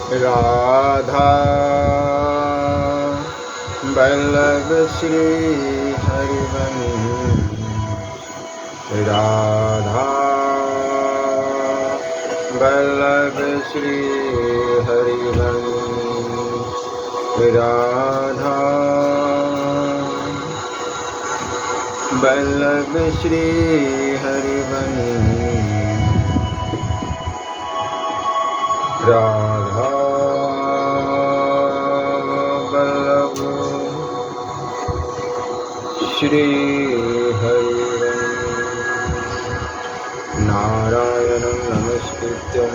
राधा वल्लभ श्री हरिवंश। राधा वल्लभ श्री हरिवंश। राधा वल्लभ श्री हरिवंश। राधा वल्लभ श्री हरिवंश। नारायणं नमस्कृत्यं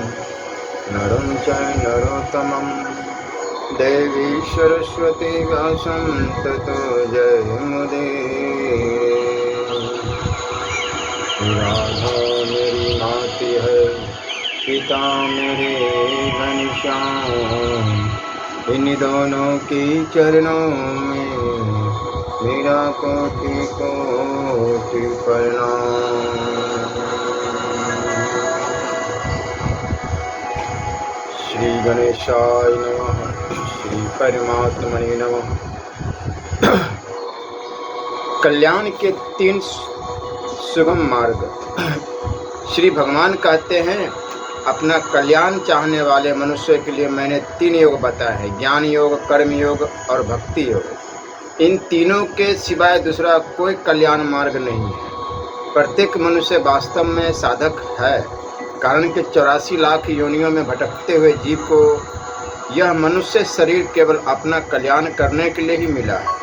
नरं चैव नरोत्तमं देवी सरस्वती व्यासं ततो जयमुदीरये। राधा मेरी माती है, पिता मेरे घनश्याम। इन दोनों की चरणों में मेरा कोटि कोटि प्रणाम। श्री गणेशाय नमः। श्री परमात्मने नमः। कल्याण के 3 सुगम मार्ग। श्री भगवान कहते हैं, अपना कल्याण चाहने वाले मनुष्य के लिए मैंने 3 योग बताए हैं, ज्ञान योग, कर्म योग और भक्ति योग। इन तीनों के सिवाय दूसरा कोई कल्याण मार्ग नहीं है। प्रत्येक मनुष्य वास्तव में साधक है, कारण कि 84 लाख योनियों में भटकते हुए जीव को यह मनुष्य शरीर केवल अपना कल्याण करने के लिए ही मिला है।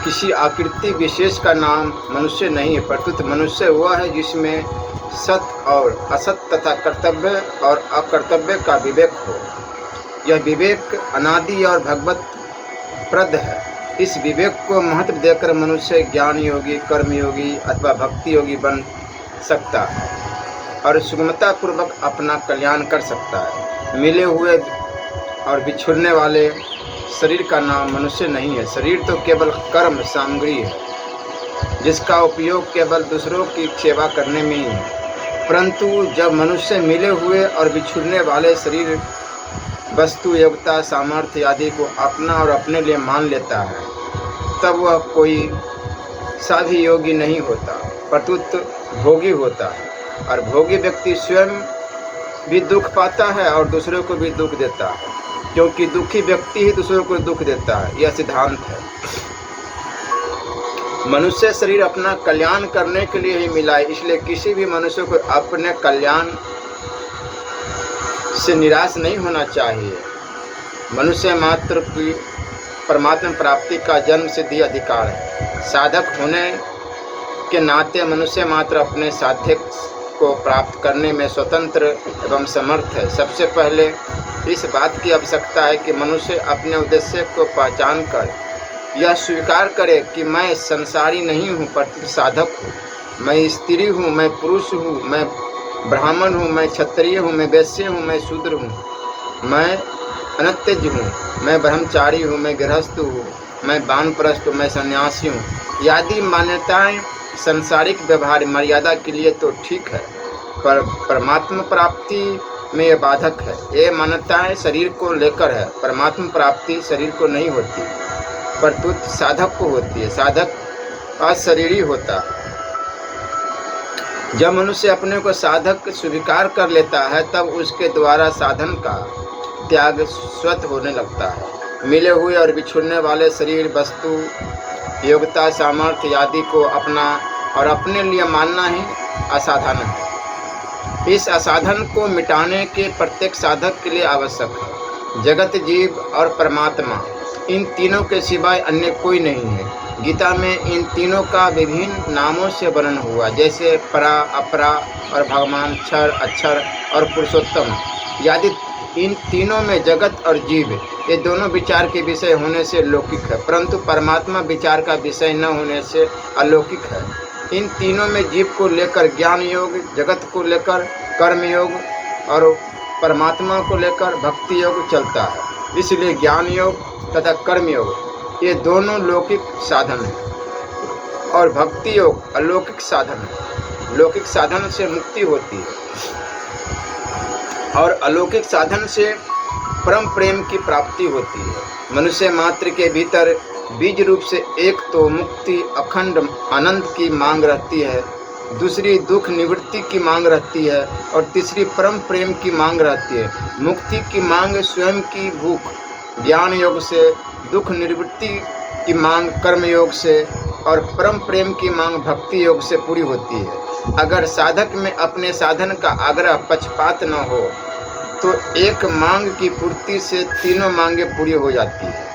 किसी आकृति विशेष का नाम मनुष्य नहीं है, परंतु मनुष्य वह है जिसमें सत और असत तथा कर्तव्य और अकर्तव्य का विवेक हो। यह विवेक अनादि और भगवत प्रद है। इस विवेक को महत्व देकर मनुष्य ज्ञान योगी, कर्म योगी अथवा भक्ति योगी बन सकता है और सुगमता पूर्वक अपना कल्याण कर सकता है। मिले हुए और बिछुड़ने वाले शरीर का नाम मनुष्य नहीं है। शरीर तो केवल कर्म सामग्री है, जिसका उपयोग केवल दूसरों की सेवा करने में ही है। परंतु जब मनुष्य मिले हुए और बिछुड़ने वाले शरीर, वस्तु, योग्यता, सामर्थ्य आदि को अपना और अपने लिए मान लेता है, तब वह कोई सा भी योगी नहीं होता, परंतु भोगी होता है। और भोगी व्यक्ति स्वयं भी दुख पाता है और दूसरों को भी दुख देता है, क्योंकि दुखी व्यक्ति ही दूसरों को दुख देता है। यह सिद्धांत है। मनुष्य शरीर अपना कल्याण करने के लिए ही मिला है, इसलिए किसी भी मनुष्य को अपने कल्याण से निराश नहीं होना चाहिए। मनुष्य मात्र की परमात्मा प्राप्ति का जन्म सिद्धि अधिकार है। साधक होने के नाते मनुष्य मात्र अपने साध्य को प्राप्त करने में स्वतंत्र एवं समर्थ है। सबसे पहले इस बात की आवश्यकता है कि मनुष्य अपने उद्देश्य को पहचान कर यह स्वीकार करे कि मैं संसारी नहीं हूँ, परंतु साधक हूँ। मैं स्त्री हूँ, मैं पुरुष हूँ, मैं ब्राह्मण हूँ, मैं क्षत्रिय हूँ, मैं वैश्य हूँ, मैं शूद्र हूँ, मैं अनत्यज हूँ, मैं ब्रह्मचारी हूँ, मैं गृहस्थ हूँ, मैं वानप्रस्थ हूँ, मैं सन्यासी हूँ। आदि मान्यताएं संसारिक व्यवहार मर्यादा के लिए तो ठीक है, पर परमात्मा प्राप्ति में यह बाधक है। ये मान्यताएं शरीर को लेकर है। परमात्मा प्राप्ति शरीर को नहीं होती, परंतु साधक को होती है। साधक अशरीरी होता है। जब मनुष्य अपने को साधक स्वीकार कर लेता है, तब उसके द्वारा साधन का त्याग स्वतः होने लगता है। मिले हुए और बिछुड़ने वाले शरीर, वस्तु, योग्यता, सामर्थ्य आदि को अपना और अपने लिए मानना ही असाधन है। इस असाधन को मिटाने के प्रत्येक साधक के लिए आवश्यक है। जगत, जीव और परमात्मा, इन तीनों के सिवाय अन्य कोई नहीं है। गीता में इन तीनों का विभिन्न नामों से वर्णन हुआ, जैसे परा, अपरा और भगवान, क्षर, अक्षर और पुरुषोत्तम। यदि इन तीनों में जगत और जीव ये दोनों विचार के विषय होने से लौकिक है, परंतु परमात्मा विचार का विषय न होने से अलौकिक है। इन तीनों में जीव को लेकर ज्ञान योग, जगत को लेकर कर्म योग और परमात्मा को लेकर भक्ति योग चलता है। इसलिए ज्ञान योग तथा कर्म योग ये दोनों लौकिक साधन है और भक्ति योग अलौकिक साधन है। लौकिक साधन से मुक्ति होती है। और अलौकिक साधन से परम प्रेम की प्राप्ति होती है। मनुष्य मात्र के भीतर बीज रूप से एक तो मुक्ति अखंड आनंद की मांग रहती है, दूसरी दुख निवृत्ति की मांग रहती है और तीसरी परम प्रेम की मांग रहती है। मुक्ति की मांग स्वयं की भूख ज्ञान योग से, दुख निवृत्ति की मांग कर्म योग से और परम प्रेम की मांग भक्ति योग से पूरी होती है। अगर साधक में अपने साधन का आग्रह पक्षपात न हो तो एक मांग की पूर्ति से तीनों मांगे पूरी हो जाती है।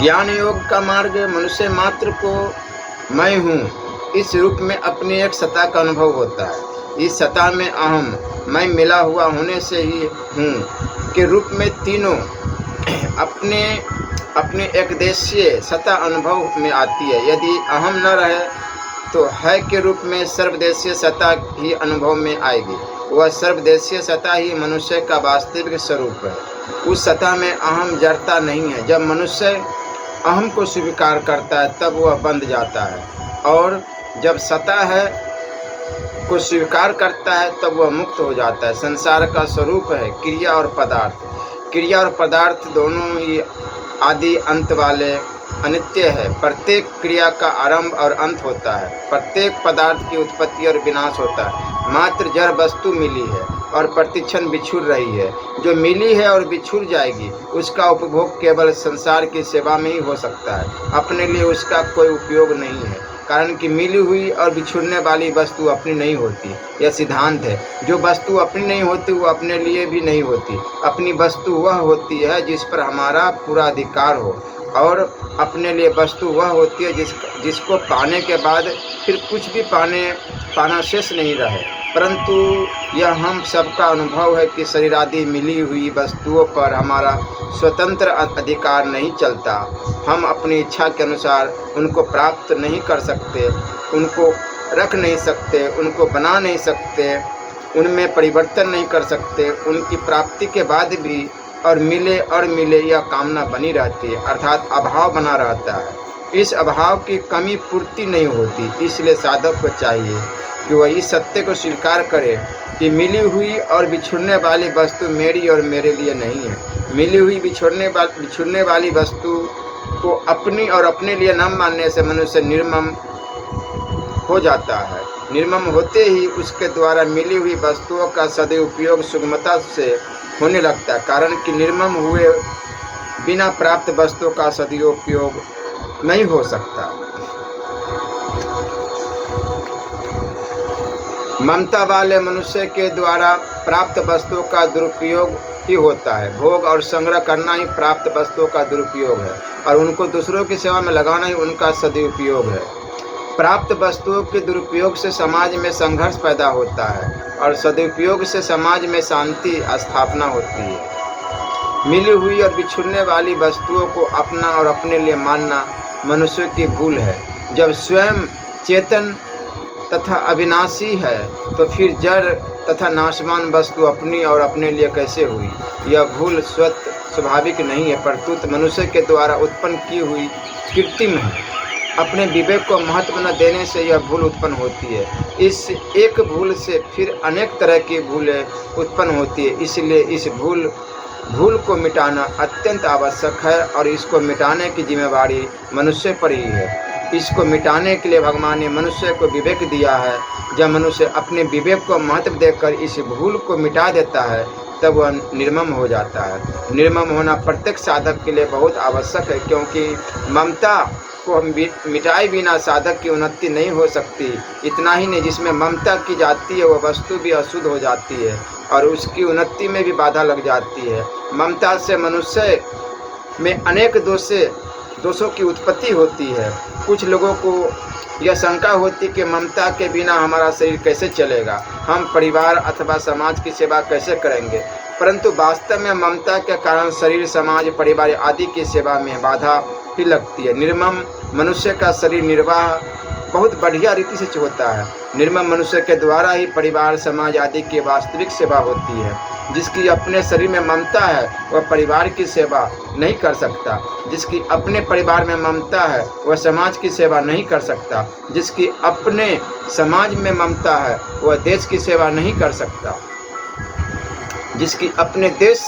ज्ञान योग का मार्ग मनुष्य मात्र को मैं हूँ इस रूप में अपनी एक सत्ता का अनुभव होता है। इस सत्ता में अहम मैं मिला हुआ होने से ही हूँ के रूप में तीनों अपने एक देशीय सत्ता अनुभव में आती है। यदि अहम न रहे तो है के रूप में सर्वदेशीय सत्ता ही अनुभव में आएगी। वह सर्वदेशीय सत्ता ही मनुष्य का वास्तविक स्वरूप है। उस सत्ता में अहम जड़ता नहीं है। जब मनुष्य अहम को स्वीकार करता है तब वह बंध जाता है, और जब सत्ता है को स्वीकार करता है तब वह मुक्त हो जाता है। संसार का स्वरूप है क्रिया और पदार्थ। क्रिया और पदार्थ दोनों ही आदि अंत वाले अनित्य है। प्रत्येक क्रिया का आरंभ और अंत होता है। प्रत्येक पदार्थ की उत्पत्ति और विनाश होता है। मात्र जड़ वस्तु मिली है और प्रतिक्षण बिछुड़ रही है। जो मिली है और बिछुड़ जाएगी उसका उपभोग केवल संसार की सेवा में ही हो सकता है। अपने लिए उसका कोई उपयोग नहीं है, कारण कि मिली हुई और बिछुड़ने वाली वस्तु अपनी नहीं होती। यह सिद्धांत है। जो वस्तु अपनी नहीं होती वो अपने लिए भी नहीं होती। अपनी वस्तु वह होती है जिस पर हमारा पूरा अधिकार हो, और अपने लिए वस्तु वह होती है जिसको पाने के बाद फिर कुछ भी पाना शेष नहीं रहे। परंतु यह हम सबका अनुभव है कि शरीर आदि मिली हुई वस्तुओं पर हमारा स्वतंत्र अधिकार नहीं चलता। हम अपनी इच्छा के अनुसार उनको प्राप्त नहीं कर सकते, उनको रख नहीं सकते, उनको बना नहीं सकते, उनमें परिवर्तन नहीं कर सकते। उनकी प्राप्ति के बाद भी और मिले यह कामना बनी रहती है, अर्थात अभाव बना रहता है। इस अभाव की कमी पूर्ति नहीं होती। इसलिए साधक को चाहिए कि वह इस सत्य को स्वीकार करे कि मिली हुई और बिछुड़ने वाली वस्तु मेरी और मेरे लिए नहीं है। मिली हुई बिछुड़ने वाली वस्तु को अपनी और अपने लिए न मानने से मनुष्य निर्मम हो जाता है। निर्मम होते ही उसके द्वारा मिली हुई वस्तुओं का सदुपयोग सुगमता से होने लगता है, कारण कि निर्मम हुए बिना प्राप्त वस्तुओं का सदुपयोग नहीं हो सकता। ममता वाले मनुष्य के द्वारा प्राप्त वस्तुओं का दुरुपयोग ही होता है। भोग और संग्रह करना ही प्राप्त वस्तुओं का दुरुपयोग है, और उनको दूसरों की सेवा में लगाना ही उनका सदुपयोग है। प्राप्त वस्तुओं के दुरुपयोग से समाज में संघर्ष पैदा होता है, और सदुपयोग से समाज में शांति स्थापना होती है। मिली हुई और बिछुड़ने वाली वस्तुओं को अपना और अपने लिए मानना मनुष्य की भूल है। जब स्वयं चेतन तथा अविनाशी है तो फिर जड़ तथा नाशवान वस्तु अपनी और अपने लिए कैसे हुई? यह भूल स्वाभाविक नहीं है, परंतु मनुष्य के द्वारा उत्पन्न की हुई कृत्रिम है। अपने विवेक को महत्व न देने से यह भूल उत्पन्न होती है। इस एक भूल से फिर अनेक तरह की भूलें उत्पन्न होती है। इसलिए इस भूल को मिटाना अत्यंत आवश्यक है, और इसको मिटाने की जिम्मेवारी मनुष्य पर ही है। इसको मिटाने के लिए भगवान ने मनुष्य को विवेक दिया है। जब मनुष्य अपने विवेक को महत्व देकर इस भूल को मिटा देता है तब वह निर्मम हो जाता है। निर्मम होना प्रत्येक साधक के लिए बहुत आवश्यक है, क्योंकि ममता को मिटाए बिना साधक की उन्नति नहीं हो सकती। इतना ही नहीं, जिसमें ममता की जाती है वह वस्तु भी अशुद्ध हो जाती है और उसकी उन्नति में भी बाधा लग जाती है। ममता से मनुष्य में अनेक दोषों की उत्पत्ति होती है। कुछ लोगों को यह शंका होती कि ममता के बिना हमारा शरीर कैसे चलेगा, हम परिवार अथवा समाज की सेवा कैसे करेंगे। परंतु वास्तव में ममता के कारण शरीर, समाज, परिवार आदि की सेवा में बाधा भी लगती है। निर्मम मनुष्य का शरीर निर्वाह बहुत बढ़िया रीति से होता है। निर्मम मनुष्य के द्वारा ही परिवार, समाज आदि की वास्तविक सेवा होती है। जिसकी अपने शरीर में ममता है वह परिवार की सेवा नहीं कर सकता। जिसकी अपने परिवार में ममता है वह समाज की सेवा नहीं कर सकता। जिसकी अपने समाज में ममता है वह देश की सेवा नहीं कर सकता। जिसकी अपने देश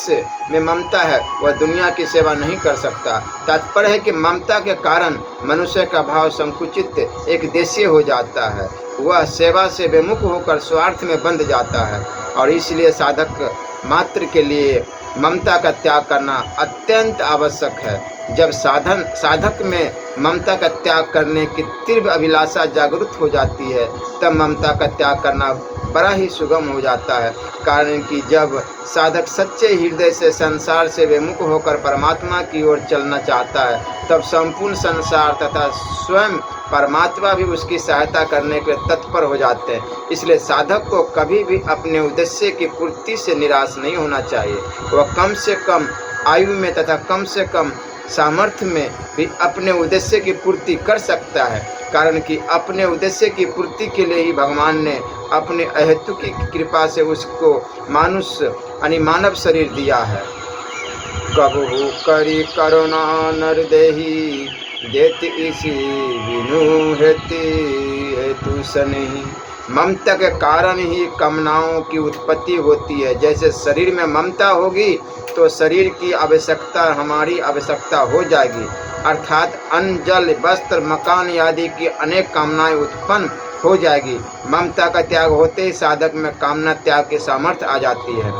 में ममता है वह दुनिया की सेवा नहीं कर सकता। तात्पर्य है कि ममता के कारण मनुष्य का भाव संकुचित एक देशीय हो जाता है, वह सेवा से विमुख होकर स्वार्थ में बंध जाता है और इसलिए साधक मात्र के लिए ममता का त्याग करना अत्यंत आवश्यक है। जब साधक में ममता का त्याग करने की तीव्र अभिलाषा जागृत हो जाती है तब ममता का त्याग करना बड़ा ही सुगम हो जाता है। कारण कि जब साधक सच्चे हृदय से संसार से विमुख होकर परमात्मा की ओर चलना चाहता है तब संपूर्ण संसार तथा स्वयं परमात्मा भी उसकी सहायता करने के लिए तत्पर हो जाते हैं। इसलिए साधक को कभी भी अपने उद्देश्य की पूर्ति से निराश नहीं होना चाहिए। वह कम से कम आयु में तथा कम से कम सामर्थ्य में भी अपने उद्देश्य की पूर्ति कर सकता है। कारण कि अपने उद्देश्य की पूर्ति के लिए ही भगवान ने अपने अहेतु की कृपा से उसको मानुष्य यानी मानव शरीर दिया है। कबहू करी करुणा नर देही देत इसी विनु हेतु सनहि। ममता के कारण ही कामनाओं की उत्पत्ति होती है। जैसे शरीर में ममता होगी तो शरीर की आवश्यकता हमारी आवश्यकता हो जाएगी, अर्थात अन्न जल वस्त्र मकान आदि की अनेक कामनाएं उत्पन्न हो जाएगी। ममता का त्याग होते ही साधक में कामना त्याग की सामर्थ्य आ जाती है।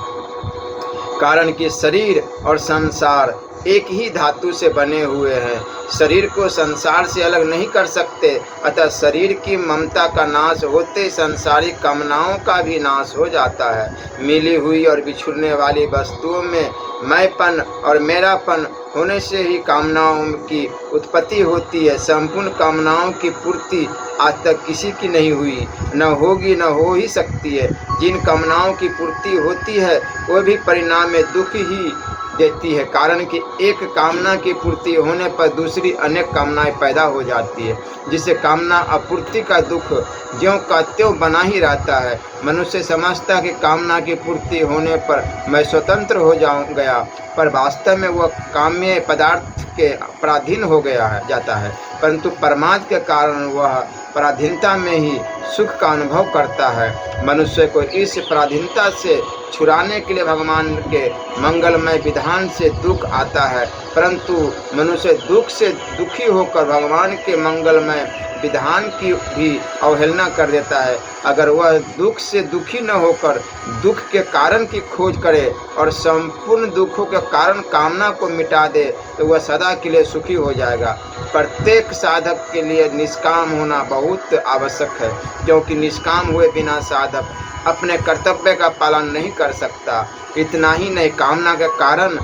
कारण कि शरीर और संसार एक ही धातु से बने हुए हैं, शरीर को संसार से अलग नहीं कर सकते। अतः शरीर की ममता का नाश होते संसारिक कामनाओं का भी नाश हो जाता है। मिली हुई और बिछुड़ने वाली वस्तुओं में मैंपन और मेरापन होने से ही कामनाओं की उत्पत्ति होती है। संपूर्ण कामनाओं की पूर्ति आज तक किसी की नहीं हुई, न होगी, न हो ही सकती है। जिन कामनाओं की पूर्ति होती है वो भी परिणाम में दुख ही देती है। कारण कि एक कामना की पूर्ति होने पर दूसरी अनेक कामनाएं पैदा हो जाती है, जिससे कामना अपूर्ति का दुख ज्यों का त्यों बना ही रहता है। मनुष्य समझता कि कामना की पूर्ति होने पर मैं स्वतंत्र हो गया, पर वास्तव में वह काम्य पदार्थ के पराधीन हो जाता है। परंतु परमात्मा के कारण वह पराधीनता में ही सुख का अनुभव करता है। मनुष्य को इस पराधीनता से छुड़ाने के लिए भगवान के मंगलमय विधान से दुख आता है, परंतु मनुष्य दुख से दुखी होकर भगवान के मंगलमय विधान की भी अवहेलना कर देता है। अगर वह दुख से दुखी न होकर दुख के कारण की खोज करे और संपूर्ण दुखों के कारण कामना को मिटा दे तो वह सदा के लिए सुखी हो जाएगा। प्रत्येक साधक के लिए निष्काम होना बहुत आवश्यक है, क्योंकि निष्काम हुए बिना साधक अपने कर्तव्य का पालन नहीं कर सकता। इतना ही नहीं, कामना के कारण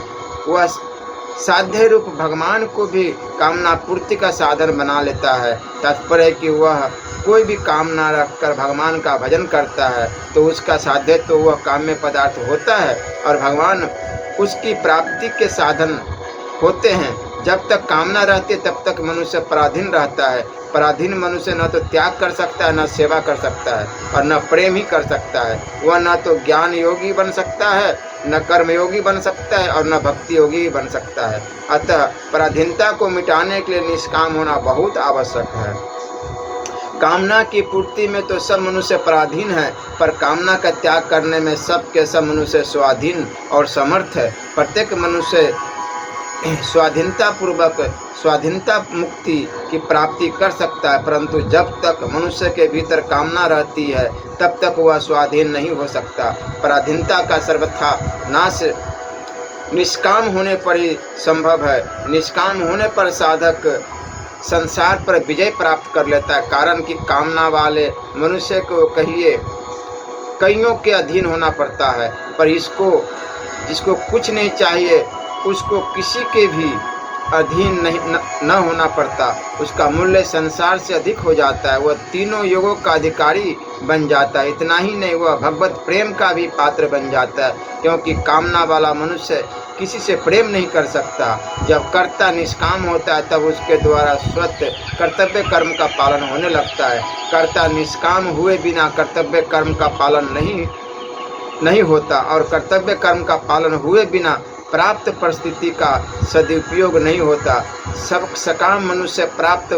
वह साध्य रूप भगवान को भी कामना पूर्ति का साधन बना लेता है। तात्पर्य है कि वह कोई भी कामना रखकर भगवान का भजन करता है तो उसका साध्य तो वह काम्य पदार्थ होता है और भगवान उसकी प्राप्ति के साधन होते हैं। जब तक कामना रहती है तब तक मनुष्य पराधीन रहता है। पराधीन मनुष्य न तो त्याग कर सकता है, न सेवा कर सकता है और न प्रेम ही कर सकता है। वह न तो ज्ञान योगी बन सकता है, न कर्म योगी बन सकता है और न भक्ति योगी बन सकता है। अतः पराधीनता को मिटाने के लिए निष्काम होना बहुत आवश्यक है। कामना की पूर्ति में तो सब मनुष्य पराधीन है, पर कामना का त्याग करने में सब के सब मनुष्य स्वाधीन और समर्थ है। प्रत्येक मनुष्य स्वाधीनता मुक्ति की प्राप्ति कर सकता है, परंतु जब तक मनुष्य के भीतर कामना रहती है तब तक वह स्वाधीन नहीं हो सकता। पराधीनता का सर्वथा नाश निष्काम होने पर ही संभव है। निष्काम होने पर साधक संसार पर विजय प्राप्त कर लेता है। कारण कि कामना वाले मनुष्य को कईयों के अधीन होना पड़ता है, पर जिसको कुछ नहीं चाहिए उसको किसी के भी अधीन न होना पड़ता। उसका मूल्य संसार से अधिक हो जाता है, वह तीनों योगों का अधिकारी बन जाता है। इतना ही नहीं, वह भगवत प्रेम का भी पात्र बन जाता है, क्योंकि कामना वाला मनुष्य किसी से प्रेम नहीं कर सकता। जब कर्ता निष्काम होता है तब उसके द्वारा स्वतः कर्तव्य कर्म का पालन होने लगता है। कर्ता निष्काम हुए बिना कर्तव्य कर्म का पालन नहीं होता और कर्तव्य कर्म का पालन हुए बिना प्राप्त परिस्थिति का सदुपयोग नहीं होता। सब सकाम मनुष्य प्राप्त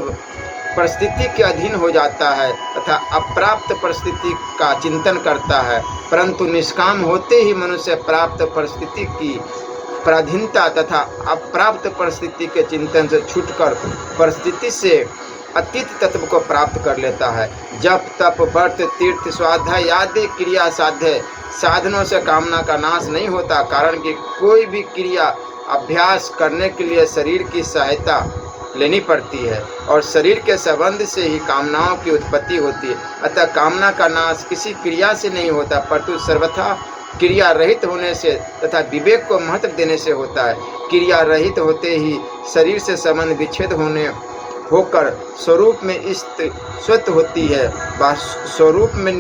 परिस्थिति के अधीन हो जाता है तथा अप्राप्त परिस्थिति का चिंतन करता है, परंतु निष्काम होते ही मनुष्य प्राप्त परिस्थिति की पराधीनता तथा अप्राप्त परिस्थिति के चिंतन से छूटकर परिस्थिति से अतीत तत्व को प्राप्त कर लेता है। जप तप व्रत तीर्थ स्वाध्याय आदि क्रिया साध्य साधनों से कामना का नाश नहीं होता, कारण कि कोई भी क्रिया अभ्यास करने के लिए शरीर की सहायता लेनी पड़ती है और शरीर के संबंध से ही कामनाओं की उत्पत्ति होती है। अतः कामना का नाश किसी क्रिया से नहीं होता, परंतु सर्वथा क्रिया रहित होने से तथा विवेक को महत्व देने से होता है। क्रिया रहित होते ही शरीर से संबंध विच्छेद होकर स्वरूप में स्वत होती है। स्वरूप में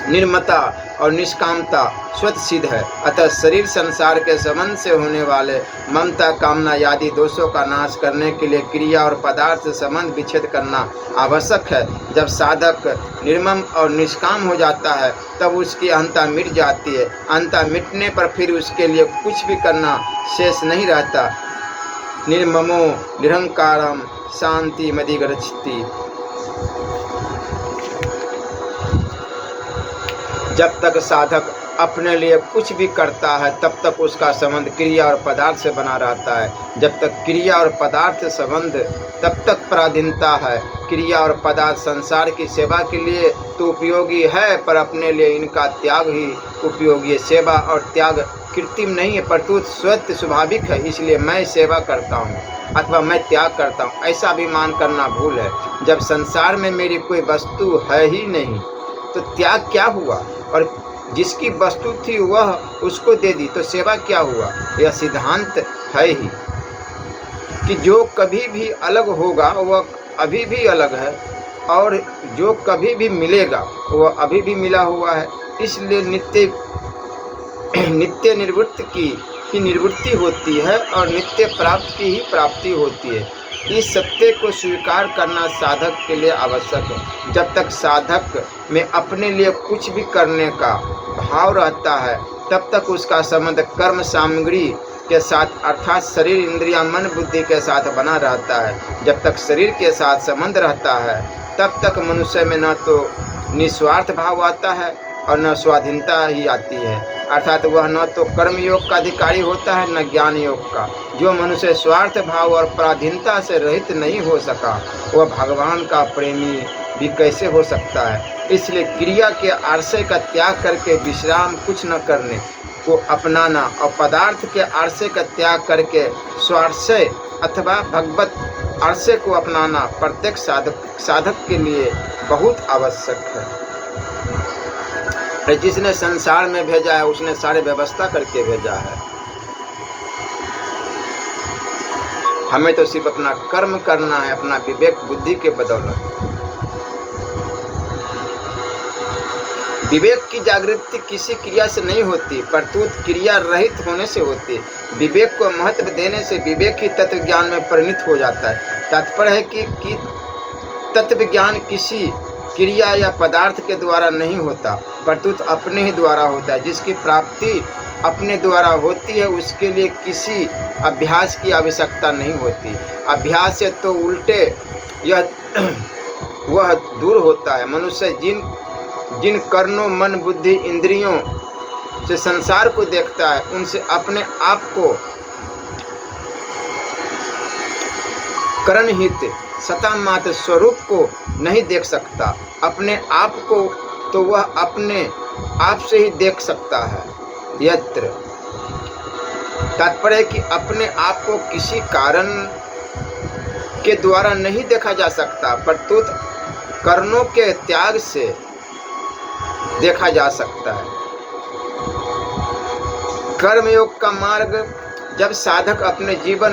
निर्मता और निष्कामता स्वत सिद्ध है। अतः शरीर संसार के संबंध से होने वाले ममता कामना आदि दोषों का नाश करने के लिए क्रिया और पदार्थ से संबंध विच्छेद करना आवश्यक है। जब साधक निर्मम और निष्काम हो जाता है तब उसकी अहंता मिट जाती है। अहंता मिटने पर फिर उसके लिए कुछ भी करना शेष नहीं रहता। निर्ममो निरहंकारम शांति मदिगच्छति। जब तक साधक अपने लिए कुछ भी करता है तब तक उसका संबंध क्रिया और पदार्थ से बना रहता है। जब तक क्रिया और पदार्थ संबंध तब तक पराधीनता है। क्रिया और पदार्थ संसार की सेवा के लिए तो उपयोगी है, पर अपने लिए इनका त्याग ही उपयोगी है। सेवा और त्याग कृत्रिम नहीं है, परंतु स्वतः स्वाभाविक है। इसलिए मैं सेवा करता हूँ अथवा मैं त्याग करता हूँ, ऐसा अभिमान करना भूल है। जब संसार में मेरी कोई वस्तु है ही नहीं तो त्याग क्या हुआ, और जिसकी वस्तु थी वह उसको दे दी तो सेवा क्या हुआ। यह सिद्धांत है ही कि जो कभी भी अलग होगा वह अभी भी अलग है, और जो कभी भी मिलेगा वह अभी भी मिला हुआ है। इसलिए नित्य निवृत्ति की ही निवृत्ति होती है और नित्य प्राप्ति की ही प्राप्ति होती है। इस सत्य को स्वीकार करना साधक के लिए आवश्यक है। जब तक साधक में अपने लिए कुछ भी करने का भाव रहता है तब तक उसका संबंध कर्म सामग्री के साथ अर्थात शरीर इंद्रिया मन बुद्धि के साथ बना रहता है। जब तक शरीर के साथ संबंध रहता है तब तक मनुष्य में न तो निस्वार्थ भाव आता है और न स्वाधीनता ही आती है, अर्थात वह न तो कर्म योग का अधिकारी होता है न ज्ञान योग का। जो मनुष्य स्वार्थ भाव और पराधीनता से रहित नहीं हो सका वह भगवान का प्रेमी भी कैसे हो सकता है। इसलिए क्रिया के आशय का त्याग करके विश्राम कुछ न करने को अपनाना और पदार्थ के आशय का त्याग करके स्वार्थय अथवा भगवत आशय को अपनाना प्रत्येक साधक के लिए बहुत आवश्यक है। जिसने संसार में भेजा है उसने सारे व्यवस्था करके भेजा है। हमें तो सिर्फ अपना कर्म करना है, अपना विवेक बुद्धि के बदौलत। विवेक की जागृति किसी क्रिया से नहीं होती, परंतु क्रिया रहित होने से होती है। विवेक को महत्व देने से विवेक ही तत्व ज्ञान में परिणत हो जाता है। तात्पर्य है कि तत्व ज्ञान किसी क्रिया या पदार्थ के द्वारा नहीं होता, परंतु अपने ही द्वारा होता है। जिसकी प्राप्ति अपने द्वारा होती है उसके लिए किसी अभ्यास की आवश्यकता नहीं होती। अभ्यास से तो उल्टे वह दूर होता है। मनुष्य जिन कर्णों मन बुद्धि इंद्रियों से संसार को देखता है उनसे अपने आप को करणहित सता मात्र स्वरूप को नहीं देख सकता। अपने आप को तो वह अपने आप से ही देख सकता है। यत्र तात्पर्य है कि अपने आप को किसी कारण के द्वारा नहीं देखा जा सकता, परंतु कर्णों के त्याग से देखा जा सकता है। कर्मयोग का मार्ग जब साधक अपने जीवन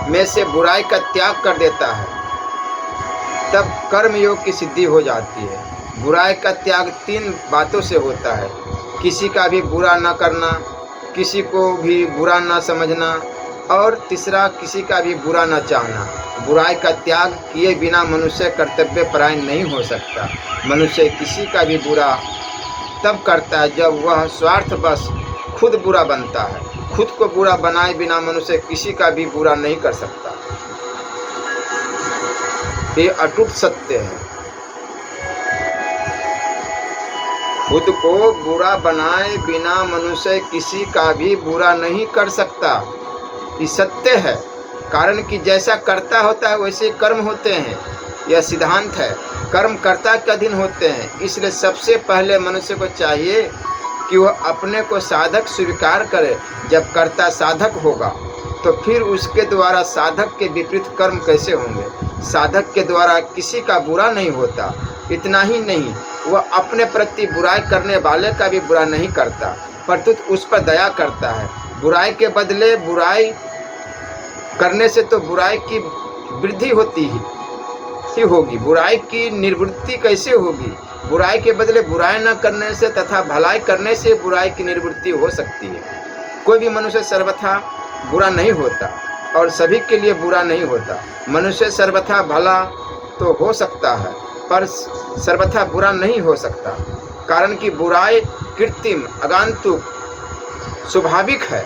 में से बुराई का त्याग कर देता है तब कर्मयोग की सिद्धि हो जाती है। बुराई का त्याग 3 बातों से होता है: किसी का भी बुरा न करना, किसी को भी बुरा न समझना, और तीसरा किसी का भी बुरा न चाहना। बुराई का त्याग किए बिना मनुष्य कर्तव्य परायण नहीं हो सकता। मनुष्य किसी का भी बुरा तब करता है जब वह स्वार्थवश खुद बुरा बनता है। खुद को बुरा बनाए बिना मनुष्य किसी का भी बुरा नहीं कर सकता। ये अटूट सत्य है। खुद को बुरा बनाए बिना मनुष्य किसी का भी बुरा नहीं कर सकता। ये सत्य है, कारण कि जैसा कर्ता होता है वैसे कर्म होते हैं। यह सिद्धांत है, कर्म कर्ता के अधीन होते हैं। इसलिए सबसे पहले मनुष्य को चाहिए कि वह अपने को साधक स्वीकार करे। जब कर्ता साधक होगा तो फिर उसके द्वारा साधक के विपरीत कर्म कैसे होंगे। साधक के द्वारा किसी का बुरा नहीं होता। इतना ही नहीं, वह अपने प्रति बुराई करने वाले का भी बुरा नहीं करता, परंतु उस पर दया करता है। बुराई के बदले बुराई करने से तो बुराई की वृद्धि होती ही होगी, बुराई की निवृत्ति कैसे होगी। बुराई के बदले बुराई न करने से तथा भलाई करने से बुराई की निवृत्ति हो सकती है। कोई भी मनुष्य सर्वथा बुरा नहीं होता और सभी के लिए बुरा नहीं होता। मनुष्य सर्वथा भला तो हो सकता है पर सर्वथा बुरा नहीं हो सकता, कारण कि बुराई कृत्रिम आगंतुक स्वाभाविक है।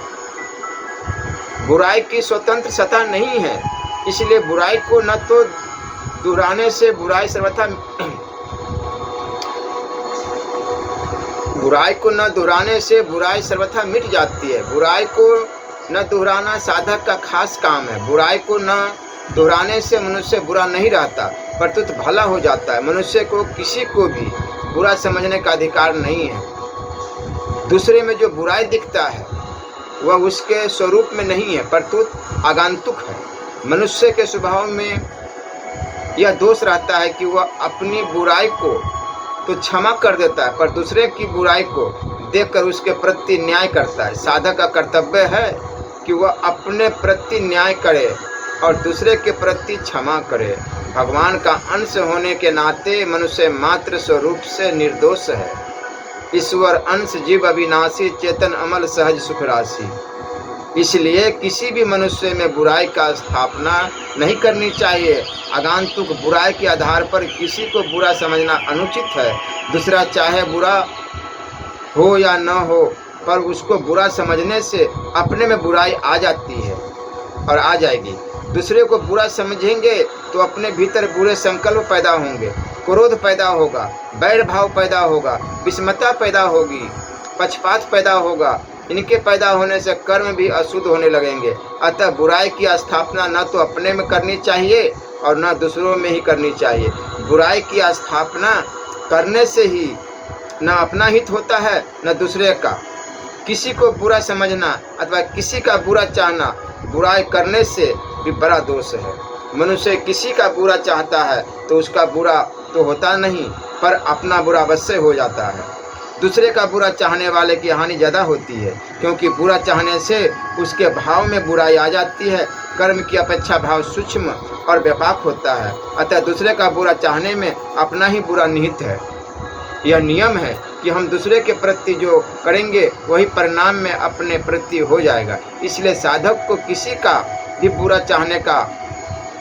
बुराई की स्वतंत्र सत्ता नहीं है, इसलिए बुराई को न तो दोहराने से बुराई सर्वथा मिट जाती है। बुराई को न दोहराना साधक का खास काम है। बुराई को न दोहराने से मनुष्य बुरा नहीं रहता, परंतु भला हो जाता है। मनुष्य को किसी को भी बुरा समझने का अधिकार नहीं है। दूसरे में जो बुराई दिखता है वह उसके स्वरूप में नहीं है, परंतु आगंतुक है। मनुष्य के स्वभाव में यह दोष रहता है कि वह अपनी बुराई को तो क्षमा कर देता है, पर दूसरे की बुराई को देखकर उसके प्रति न्याय करता है। साधक का कर्तव्य है कि वह अपने प्रति न्याय करे और दूसरे के प्रति क्षमा करे। भगवान का अंश होने के नाते मनुष्य मात्र स्वरूप से निर्दोष है। ईश्वर अंश जीव अविनाशी चेतन अमल सहज सुख राशि। इसलिए किसी भी मनुष्य में बुराई का स्थापना नहीं करनी चाहिए। आगंतुक बुराई के आधार पर किसी को बुरा समझना अनुचित है। दूसरा चाहे बुरा हो या न हो, पर उसको बुरा समझने से अपने में बुराई आ जाती है और आ जाएगी। दूसरे को बुरा समझेंगे तो अपने भीतर बुरे संकल्प पैदा होंगे, क्रोध पैदा होगा, बैर भाव पैदा होगा, विषमता पैदा होगी, पक्षपात पैदा होगा। इनके पैदा होने से कर्म भी अशुद्ध होने लगेंगे। अतः बुराई की स्थापना न तो अपने में करनी चाहिए और न दूसरों में ही करनी चाहिए। बुराई की स्थापना करने से ही न अपना हित होता है न दूसरे का। किसी को बुरा समझना अथवा किसी का बुरा चाहना बुराई करने से भी बड़ा दोष है। मनुष्य किसी का बुरा चाहता है तो उसका बुरा तो होता नहीं, पर अपना बुरा अवश्य हो जाता है। दूसरे का बुरा चाहने वाले की हानि ज़्यादा होती है, क्योंकि बुरा चाहने से उसके भाव में बुराई आ जाती है। कर्म की अपेक्षा भाव सूक्ष्म और व्यापक होता है, अतः दूसरे का बुरा चाहने में अपना ही बुरा निहित है। यह नियम है कि हम दूसरे के प्रति जो करेंगे वही परिणाम में अपने प्रति हो जाएगा। इसलिए साधक को किसी का भी बुरा चाहने का,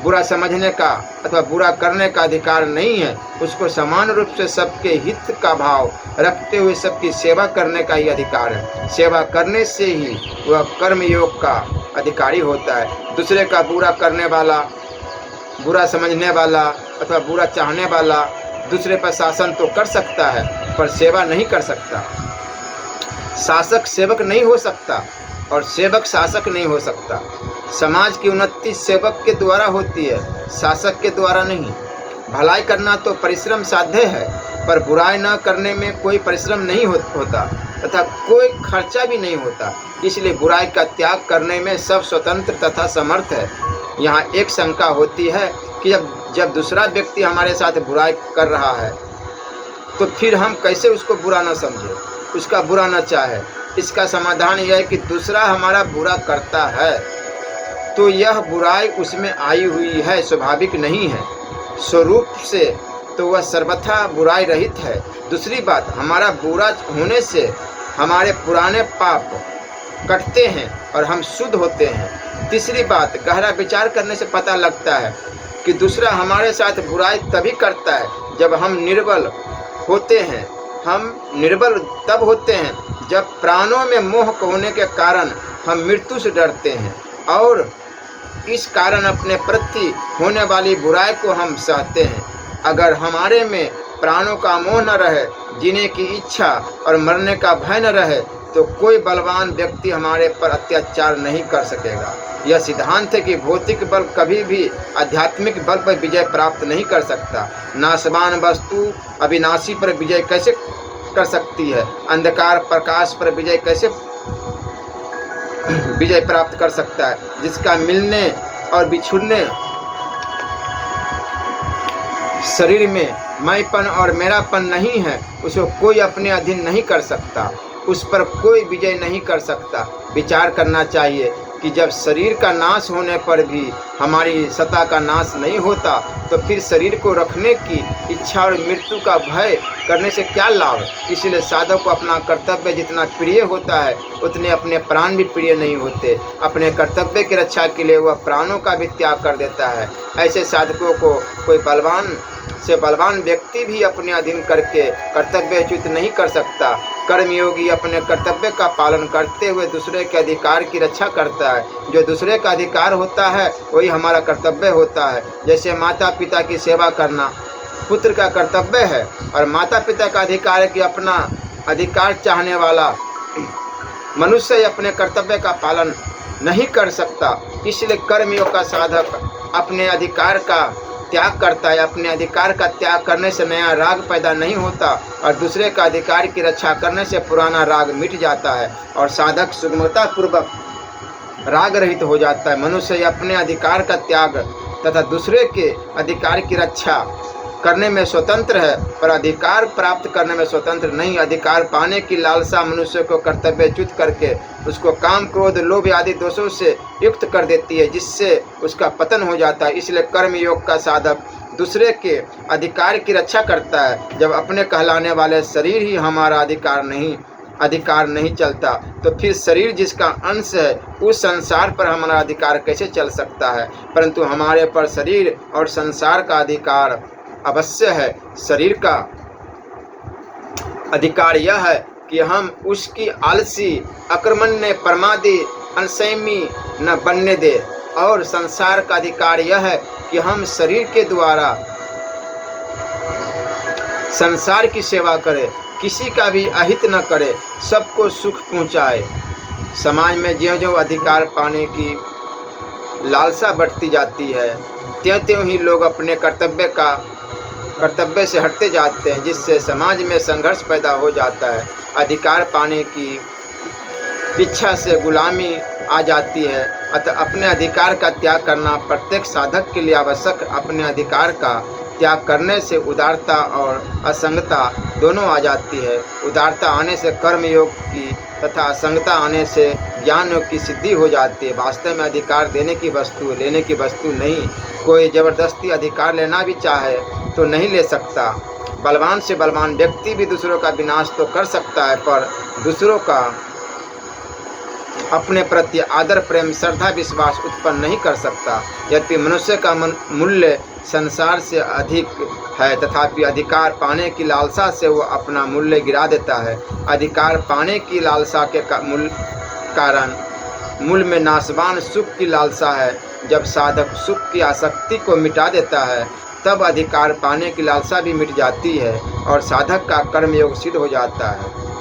बुरा समझने का अथवा बुरा करने का अधिकार नहीं है। उसको समान रूप से सबके हित का भाव रखते हुए सबकी सेवा करने का ही अधिकार है। सेवा करने से ही वह कर्मयोग का अधिकारी होता है। दूसरे का बुरा करने वाला, बुरा समझने वाला अथवा बुरा चाहने वाला दूसरे पर शासन तो कर सकता है, पर सेवा नहीं कर सकता। शासक सेवक नहीं हो सकता और सेवक शासक नहीं हो सकता। समाज की उन्नति सेवक के द्वारा होती है, शासक के द्वारा नहीं। भलाई करना तो परिश्रम साध्य है, पर बुराई न करने में कोई परिश्रम नहीं होता तथा कोई खर्चा भी नहीं होता। इसलिए बुराई का त्याग करने में सब स्वतंत्र तथा समर्थ है। यहाँ एक शंका होती है कि जब दूसरा व्यक्ति हमारे साथ बुराई कर रहा है तो फिर हम कैसे उसको बुरा न समझे, उसका बुरा न चाहे। इसका समाधान यह है कि दूसरा हमारा बुरा करता है तो यह बुराई उसमें आई हुई है, स्वाभाविक नहीं है। स्वरूप से तो वह सर्वथा बुराई रहित है। दूसरी बात, हमारा बुरा होने से हमारे पुराने पाप कटते हैं और हम शुद्ध होते हैं। तीसरी बात, गहरा विचार करने से पता लगता है कि दूसरा हमारे साथ बुराई तभी करता है जब हम निर्बल होते हैं। हम निर्बल तब होते हैं जब प्राणों में मोह होने के कारण हम मृत्यु से डरते हैं और इस कारण अपने प्रति होने वाली बुराई को हम सहते हैं। अगर हमारे में प्राणों का मोह न रहे, जीने की इच्छा और मरने का भय न रहे, तो कोई बलवान व्यक्ति हमारे पर अत्याचार नहीं कर सकेगा। यह सिद्धांत है कि भौतिक बल कभी भी आध्यात्मिक बल पर विजय प्राप्त नहीं कर सकता। नाशवान वस्तु अविनाशी पर विजय कैसे कर सकती है? अंधकार प्रकाश पर विजय कैसे विजय प्राप्त कर सकता है? जिसका मिलने और बिछुड़ने शरीर में मैंपन और मेरापन नहीं है, उसको कोई अपने अधीन नहीं कर सकता, उस पर कोई विजय नहीं कर सकता। विचार करना चाहिए कि जब शरीर का नाश होने पर भी हमारी सत्ता का नाश नहीं होता, तो फिर शरीर को रखने की इच्छा और मृत्यु का भय करने से क्या लाभ? इसलिए साधक को अपना कर्तव्य जितना प्रिय होता है, उतने अपने प्राण भी प्रिय नहीं होते। अपने कर्तव्य की रक्षा के लिए वह प्राणों का भी त्याग कर देता है। ऐसे साधकों को कोई बलवान से बलवान व्यक्ति भी अपने अधीन करके कर्तव्यच्युत नहीं कर सकता। कर्मयोगी अपने कर्तव्य का पालन करते हुए दूसरे के अधिकार की रक्षा करता है। जो दूसरे का अधिकार होता है वही हमारा कर्तव्य होता है। जैसे माता पिता की सेवा करना पुत्र का कर्तव्य है, और माता पिता का अधिकार है कि अपना अधिकार चाहने वाला मनुष्य अपने कर्तव्य का पालन नहीं कर सकता। इसलिए कर्मयोग का साधक अपने अधिकार का त्याग करता है। अपने अधिकार का त्याग करने से नया राग पैदा नहीं होता, और दूसरे का अधिकार की रक्षा करने से पुराना राग मिट जाता है और साधक सुगमता पूर्वक राग रहित हो जाता है। मनुष्य अपने अधिकार का त्याग तथा दूसरे के अधिकार की रक्षा करने में स्वतंत्र है, पर अधिकार प्राप्त करने में स्वतंत्र नहीं। अधिकार पाने की लालसा मनुष्य को कर्तव्यच्युत करके उसको काम क्रोध लोभ आदि दोषों से युक्त कर देती है, जिससे उसका पतन हो जाता है। इसलिए कर्म योग का साधक दूसरे के अधिकार की रक्षा करता है। जब अपने कहलाने वाले शरीर ही हमारा अधिकार नहीं चलता, तो फिर शरीर जिसका अंश है उस संसार पर हमारा अधिकार कैसे चल सकता है? परंतु हमारे पर शरीर और संसार का अधिकार अवश्य है। शरीर का अधिकार यह है कि हम उसकी आलसी अकर्मण्य प्रमादी अनसंयमी न बनने दे, और संसार का अधिकार यह है कि हम शरीर के द्वारा संसार की सेवा करें, किसी का भी अहित न करे, सबको सुख पहुँचाए। समाज में ज्यों-ज्यों अधिकार पाने की लालसा बढ़ती जाती है, त्यों-त्यों ही लोग अपने कर्तव्य से हटते जाते हैं, जिससे समाज में संघर्ष पैदा हो जाता है। अधिकार पाने की इच्छा से गुलामी आ जाती है। अतः अपने अधिकार का त्याग करना प्रत्येक साधक के लिए आवश्यक। अपने अधिकार का त्याग करने से उदारता और असंगता दोनों आ जाती है। उदारता आने से कर्म योग की तथा असंगता आने से ज्ञान योग की सिद्धि हो जाती है। वास्तव में अधिकार देने की वस्तु, लेने की वस्तु नहीं। कोई जबरदस्ती अधिकार लेना भी चाहे तो नहीं ले सकता। बलवान से बलवान व्यक्ति भी दूसरों का विनाश तो कर सकता है, पर दूसरों का अपने प्रति आदर प्रेम श्रद्धा विश्वास उत्पन्न नहीं कर सकता। यद्यपि मनुष्य का मूल्य संसार से अधिक है, तथापि अधिकार पाने की लालसा से वह अपना मूल्य गिरा देता है। अधिकार पाने की लालसा के कारण मूल में नाशवान सुख की लालसा है। जब साधक सुख की आसक्ति को मिटा देता है, तब अधिकार पाने की लालसा भी मिट जाती है और साधक का कर्मयोग सिद्ध हो जाता है।